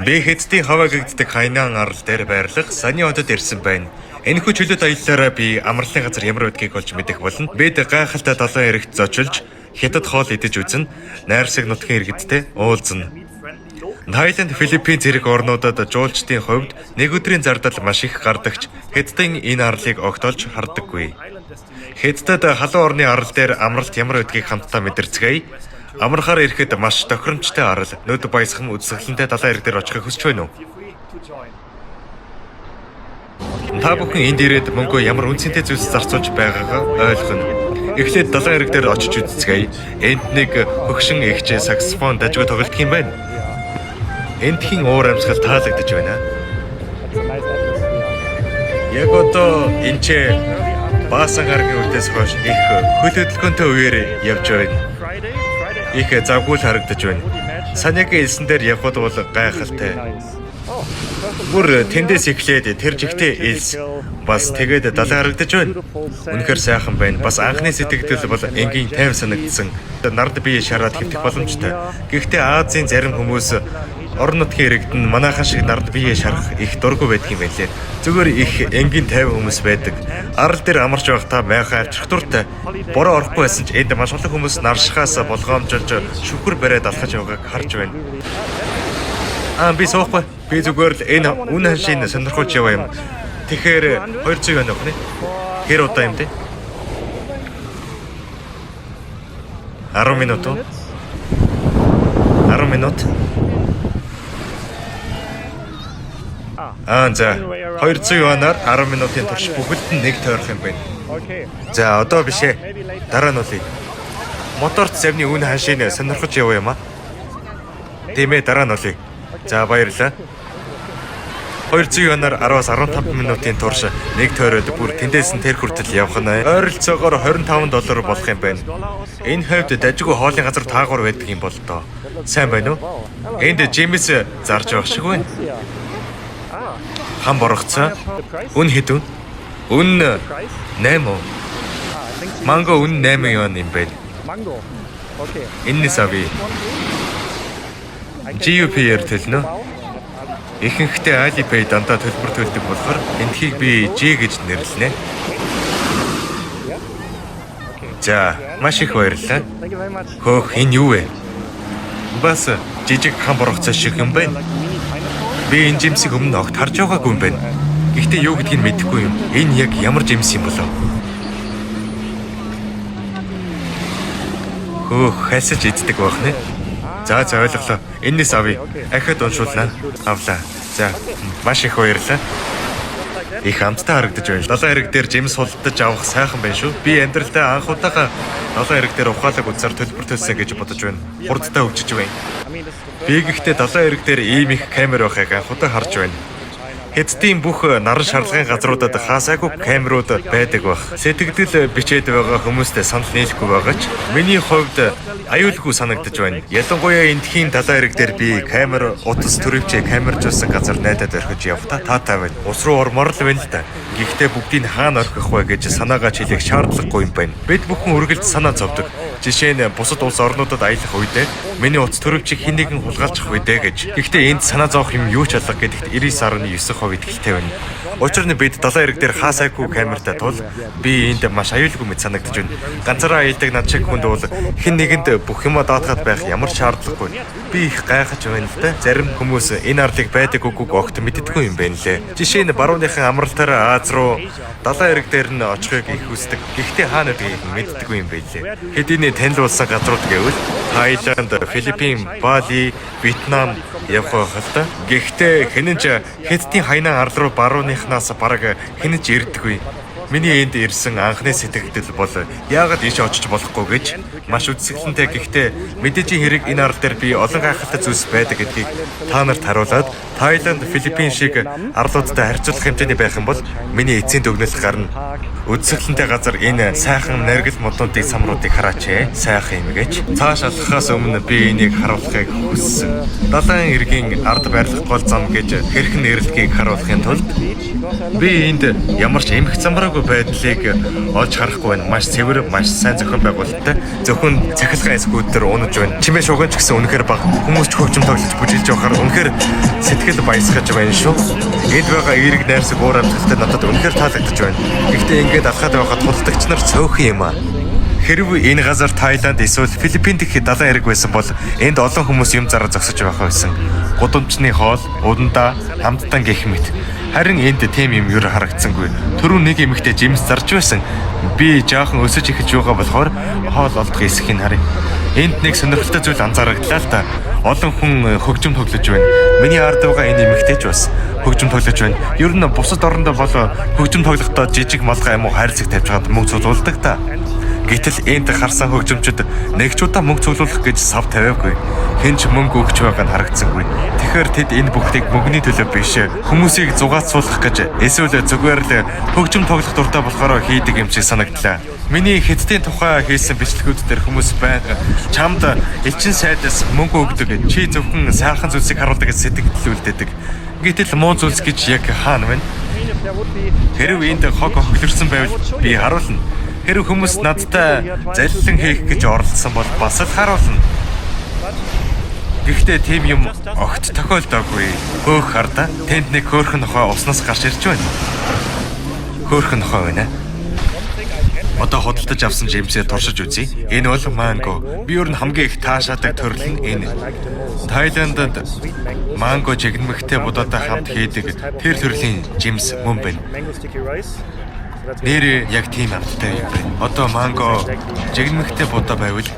Би хэдтийн хаваагэгддэг хайнаан арал дээр байрлах Сани хотод ирсэн байна. Энэхүү чөлөөт аяллаараа би амралтын газар ямар байдгийг олж мэдэх болно. Бид гайхалтай далайн эрэгт зочилж, хятад хоол идэж үзэн, найрсаг нутгийн иргэдтэй уулзна. Тайланд, Филиппин зэрэг орнуудад жуулчдын хувьд нэг өдрийн зардал маш их гардагч хэдтийн энэ арлыг огт олж харддаггүй. Хэдтад халуун орны арал дээр амралт ямар байдгийг хамтдаа мэдэрцгээе. Амархаар ирэхэд маш тохиромжтой арал, нүд баясган үзэсгэлэнтэй далайн эрэг дээр очихыг хүсэж байна уу? Та бүхэн энд ирээд мөнгөө ямар үнцэнтэй зүйлс зарцуулж байгаагаа ойлгоно. Эхлээд далайн эрэг дээр очиж үзцгээе. Энд нэг хөгшин эгч саксофон дажгүй тоглодог юм байна. Эндхийн уур амьсгал таалагдж байна. Яг одоо энэ ч Баасан гарагийн үдээс хойш их хөл хөдөлгөөнтэй үеэр явж байна. Их завгүй л харагдаж байна. Санягийн элсэн дээр явхад бол гайхалтай. Бүр тэндээс эхлээд тэр жигтэй элс бас тэгээд далайн харагдаж байна. Үнэхээр сайхан байна. Бас анхны сэтгэл бол энгийн тайван санагдсан. Нард бие шараад хэвтэх боломжтой. Гэхдээ Азийн зарим хүмүүс орон нутгийн иргэд нь манайхан шиг нард бие шарах их дургүй байдаг юм байлээ. Зүгээр их энгийн тайван хүмүүс байдаг. Арал дээр амарч байхдаа байхаа авчрах дуртай. Бороо орохгүй байсан ч энд маш олон хүмүүс наршихаас болгоомжолж шүхэр бариад алхаж байгааг харж байна. Би суухгүй. Би зүгээр л энэ үн ханшийн сонирхолж яваа юм. Тэгэхээр 200 байна уу нэ? Хэр удаа юм бэ? 10 минут уу? 10 минут. За 200 юанаар 10 минутын турш бүгд нь нэг тойрох юм байна. За одоо биш ээ. Дараа нь үлээ. Моторт завны үн ханшийн сонирхож яваа юм аа. Тийм ээ, дараа нь үлээ. За баярлалаа. 200 юанаар 10-аас 15 минутын турш нэг тойроод бүр тэндээс нь тэр хүртэл явах нь ойролцоогоор $25 болох юм байна. Энэ хувьд дажгүй хоолны газар таагаар байдаг юм бол тоо. Сайн байна уу? Энд Джеймс зарж байх шиг байна. Хам борогцоо. Үн хэдэн? Үн 8. Манго үн 8 юан юм байна. Энэс ави. GUP-ээр төлнө. Ихэнхдээ Alipay дандаа төлбөр төлдөг болохоор эндхийг би G гэж нэрлэнэ. За, маш их баярлалаа. Хөөх, энэ юу вэ? Бас жижиг хам борогцоо шиг юм байна. Би энэ жимсийг өмнө огт харж байгаагүй юм байна. Гэхдээ юу гэдгийг мэдэхгүй юм. Энэ яг ямар жимс юм болов? Хөөх, хасаж иддэг байх нэ. За ойлголоо. Энэс авъя. Ахад уншуулнаа. Авлаа. За, маш их баярлалаа. Их амттай харагдаж байна. Далайн эрэг дээр жимс хулдаж авах сайхан байна шүү. Би амьдралдаа анх удаага далайн эрэг дээр ухаалаг үзсаар төлбөр төлсөн гэж бодож байна. Хурдтай өвчөж байна. Би гэхдээ далайн эрэг дээр ийм их камер байхыг анх удаа харж байна. Хэдтийн бүх наран шарлагын газруудад хаасаагүй камерууд байдаг байх. Сэтгэл бичээд байгаа хүмүүстэй санал нийлэхгүй байгаа ч миний хувьд аюулгүй санагдаж байна. Ялангуяа эндхийн далайн эрэг дээр би камер утас төрөвчөө камержуулсан газар найдаад орхиж явхдаа таатай байна. Ус руу ормоор л байна л да. Гэхдээ бүгдийг хаана орхих вэ гэж санаагаа чилээх шаардлагагүй юм байна. Бид бүхэн үргэлж санаа зовдөг. Жишээ нь бусад улс орнуудад аялах үедээ миний утас төрөвчийг хэн нэгэн хулгайлчих үедээ гэж. Гэхдээ энд санаа зовох юм юу ч алга гэдэгт 99.9% итгэлтэй байна. Учир нь бид далайн эрэг дээр хаасаагүй камертай тул би энд маш аюулгүй мэт санагдаж байна. Ганцаараа аялдаг над шиг хүнд бол хэн нэгэнд бүх юм даатгаад байх ямар шаардлагагүй. Би их гайхаж байна л да. Зарим хүмүүс энэ арлыг байдаг үгүйг огт мэддэггүй юм байна лээ. Жишээ нь барууныхан амралтаараа Аз руу далайн эрэг дээр нь очихыг их хүсдэг. Гэхдээ хаана гэдгийг мэддэггүй юм байлээ. Хэдийний танилцуулсан газрууд гэвэл Тайланд, Филиппин, Бали, Вьетнам явах хальта. Гэхдээ хэнэнч хэдтийн хайнаан арал руу барууныхнаас бараг хэнэнч ирдэггүй. Миний энд ирсэн анхны сэтгэл бол яагаад ийш очиж болохгүй гэж маш үдсгэлэнтэй. Гэхдээ мэдээжийн хэрэг энэ арал дээр би олон гайхалтай зүйлс байдаг гэдгийг та нарт харуулад Тайланд, Филиппин шиг арлуудтай харьцуулах хэмжээний байх юм бол миний эцсийн дүгнэлт гарна. Үдсгэлэнтэй газар энэ сайхан наргил модуудын самруудыг хараач ээ. Сайхан юм гэж. Цааш алхахаас өмнө би энийг харуулахыг хүссэн. Далайн эргийн ард барилах гол зам гэж хэрхэн нэрлэхийг харуулахын тулд би энд ямар ч эмх замбраагүй байдлыг олж харахгүй байна. Маш цэвэр, маш сайн зохион байгуулалттай. Зөвхөн хүн цахилгаан эсгүүдээр унаж байна. Чимээ шуган ч гэсэн үнэхээр бага. Хүмүүс ч хөгжим тоглож бүжиглж явахаар үнэхээр сэтгэл баясгаж байна шүү. Энд байгаа эерэг найрсаг уур амьсгалтай надад үнэхээр таалагдж байна. Гэхдээ ингээд алхаад байхад тулдагч нар цөөхөн юм аа. Хэрв энэ газар Таиланд эсвэл Филиппинд их далайн хэрэг байсан бол энд олон хүмүүс юм зараа зогсож байх байсан. Гудамжны хоол, удандаа, хамттан гэх мэт. Харин энд тийм юм юу харагдсангүй. Түрүүн нэг эмэгтэй жимс зарж байсан. Би жаахан өсөж эхэлж байгаа болохоор хоол олдох эсхийг харъя. Энд нэг сонирхолтой зүйл анзаарагдлаа л да. Олон хүн хөгжим тоглож байна. Миний ард байгаа энэ эмэгтэй ч бас хөгжим тоглож байна. Ер нь бусад орондоо бол хөгжим тоглохдоо жижиг малгай юм уу хайрцаг тавьж хаад мөнгө цуглуулдаг та. Гэтэл энд харсан хөгжимчд нэгжуудаа мөнгө цуглуулах гэж сав тавиагүй. Хэн ч мөнгө өгч байгааг нь харагдсангүй. Тэгэхээр тэд энэ бүгдийг мөнгөний төлөө биш хүмүүсийг зугаацуулах гэж эсвэл зүгээр л хөгжим тоглох дуртай болохоор хийдэг юм шиг санагдлаа. Миний хэдтийн тухай хийсэн бичлэгүүд дээр хүмүүс байнга чамд элчин сайдаас мөнгө өгдөг. Чи зөвхөн сайхан зүйлсийг харуулдаг гэж сэтгэлдүүлдэг. Гэтэл муу зүйлс гэж яг хаана вэ? Хэрв энд хог хохлорсон байвал би харуулна. Хэрв хүмүүс надтай заллин хийх гэж оролдсон бол бас л харуулна. Гэхдээ тийм юм огт тохиолдоогүй. Хөөх хардаа тэнд нэг хөөхөн нохой уснаас гарч ирж байна. Хөөхөн нохой байна. Одоо худалдаж авсан жимсээ туршиж үзье. Энэ бол манго. Би өөр нь хамгийн их таашаадаг төрөл нь энэ. Тайландд манго жигнэмэгтэй будаатай хамт хийдэг тэр төрлийн жимс мөн байна. Нэр яг тийм амттай юм байна. Одоо манго жигнэмэгтэй будаа байвал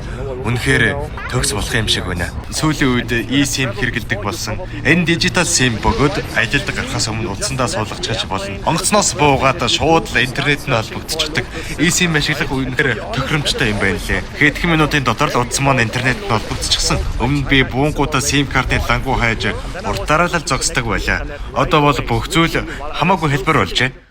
үнэхээр төгс болох юм шиг байна. Сүүлийн үед eSIM хэрэгэлдэг болсон. Энэ дижитал SIM бөгөөд ажилд гарахаас өмнө утсандаа суулгачиж болно. Онгоцноос буугаад шууд л интернет нь холбогдчихдаг. eSIM ашиглах үнэхээр тохиромжтой юм байна лээ. Хэдхэн минутын дотор л утас маань интернет нь холбогдчихсан. Өмнө би буунгуудаа SIM картын лангуу хайж уртаараа л зогсдог байлаа. Одоо бол бүх зүйл хамаагүй хэлбэр болжээ.